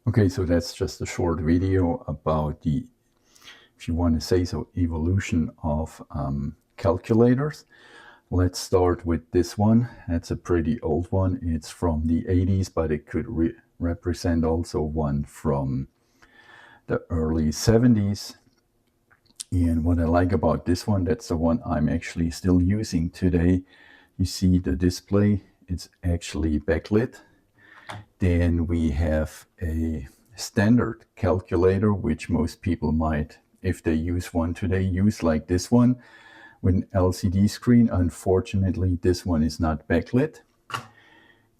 Okay, so that's just a short video about the, if you want to say so, evolution of calculators. Let's start with this one. That's a pretty old one. It's from the 80s, but it could represent also one from the early 70s. And what I like about this one, that's the one I'm actually still using today. You see the display, it's actually backlit. Then we have a standard calculator, which most people might, if they use one today, use like this one with an LCD screen. Unfortunately, this one is not backlit.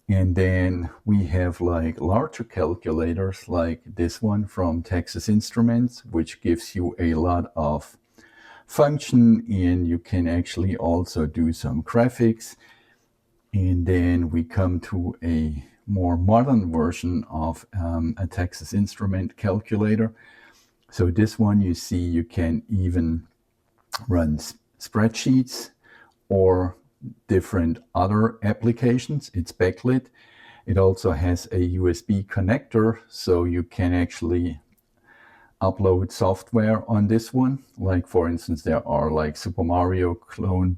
And then we have like larger calculators like this one from Texas Instruments, which gives you a lot of function, and you can actually also do some graphics. And then we come to a more modern version of a Texas Instrument calculator. So this one, you see, you can even run spreadsheets or different other applications. It's backlit. It also has a USB connector, so you can actually upload software on this one. Like, for instance, there are like Super Mario clone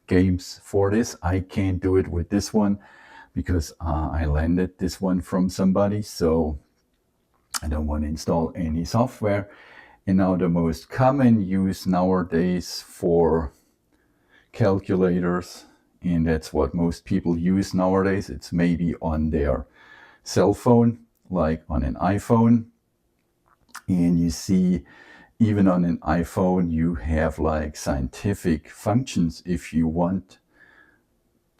games for this. I can't do it with this one because I landed this one from somebody, so I don't want to install any software. And now the most common use nowadays for calculators, and that's what most people use nowadays, it's maybe on their cell phone, like on an iPhone. And you see, even on an iPhone, you have like scientific functions if you want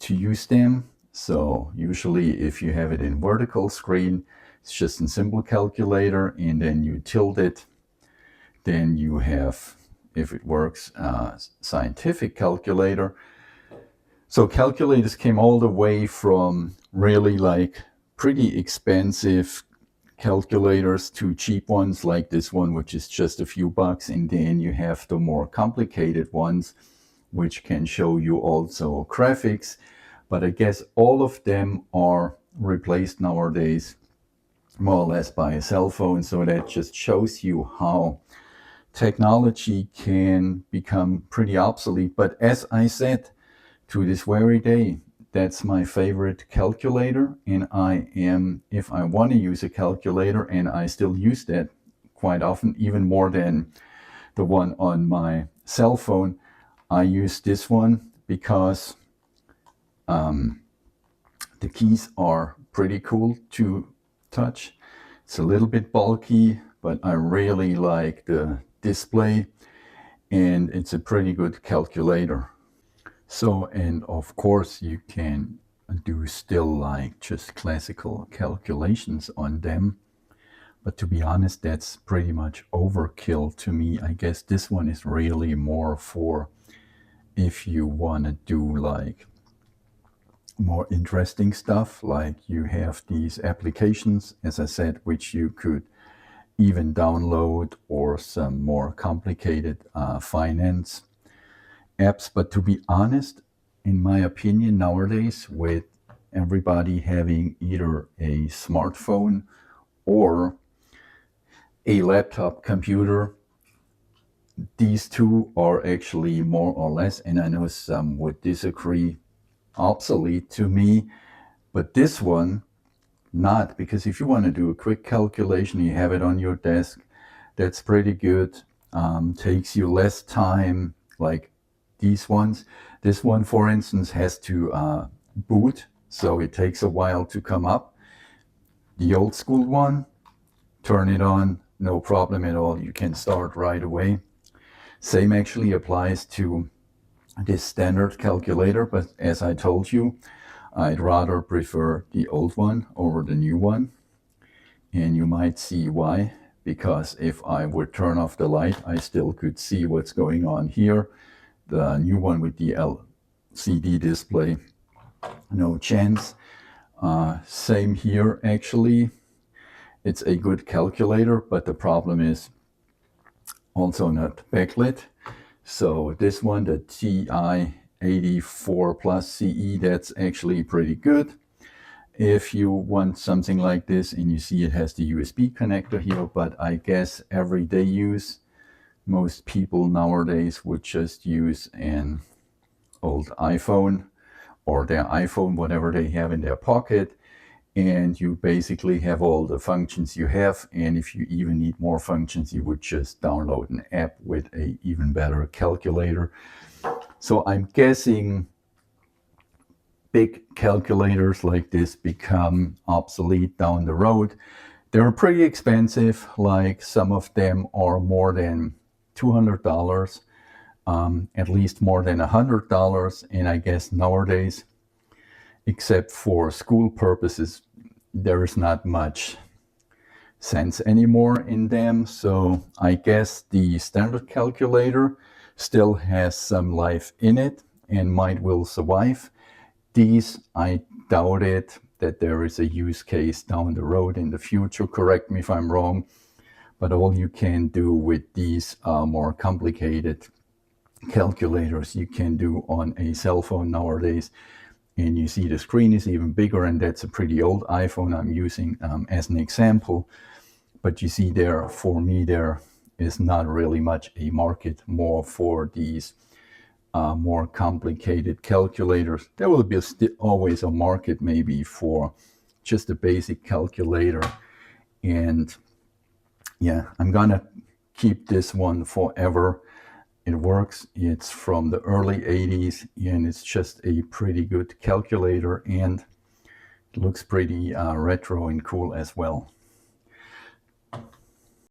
to use them. So usually if you have it in vertical screen, it's just a simple calculator, and then you tilt it. Then you have, if it works, scientific calculator. So calculators came all the way from really like pretty expensive calculators to cheap ones like this one, which is just a few bucks. And then you have the more complicated ones, which can show you also graphics. But I guess all of them are replaced nowadays more or less by a cell phone. So that just shows you how technology can become pretty obsolete. But as I said, to this very day, that's my favorite calculator. And I am, if I want to use a calculator, and I still use that quite often, even more than the one on my cell phone, I use this one because the keys are pretty cool to touch. It's a little bit bulky, but I really like the display, and it's a pretty good calculator. So, and of course you can do still like just classical calculations on them. But to be honest, that's pretty much overkill to me. I guess this one is really more for if you want to do like more interesting stuff, like you have these applications, as I said, which you could even download, or some more complicated finance apps. But to be honest, in my opinion, nowadays, with everybody having either a smartphone or a laptop computer, these two are actually more or less, and I know some would disagree, obsolete to me. But this one, not, because if you want to do a quick calculation, you have it on your desk, that's pretty good. Takes you less time, like these ones. This one, for instance, has to boot, so it takes a while to come up. The old school one, turn it on, no problem at all. You can start right away. Same actually applies to this standard calculator, but as I told you, I'd rather prefer the old one over the new one. And you might see why, because if I would turn off the light, I still could see what's going on here. The new one with the LCD display, no chance. Same here, actually. It's a good calculator, but the problem is also not backlit. So this one, the TI-84 plus CE, that's actually pretty good. if you want something like this, and you see it has the USB connector here, but I guess everyday use, most people nowadays would just use an old iPhone or their iPhone, whatever they have in their pocket, and you basically have all the functions you have. And if you even need more functions, you would just download an app with a even better calculator. So I'm guessing big calculators like this become obsolete down the road. They're pretty expensive, like some of them are more than $200, at least more than $100. And I guess nowadays, except for school purposes, there is not much sense anymore in them. So I guess the standard calculator still has some life in it and might will survive. These, I doubt it, that there is a use case down the road in the future. Correct me if I'm wrong, but all you can do with these more complicated calculators you can do on a cell phone nowadays. And you see the screen is even bigger, and that's a pretty old iPhone I'm using as an example. But you see there, for me, there is not really much a market more for these more complicated calculators. There will be always a market maybe for just a basic calculator. And yeah, I'm gonna keep this one forever. It works. It's from the early 80s, and it's just a pretty good calculator, and it looks pretty retro and cool as well.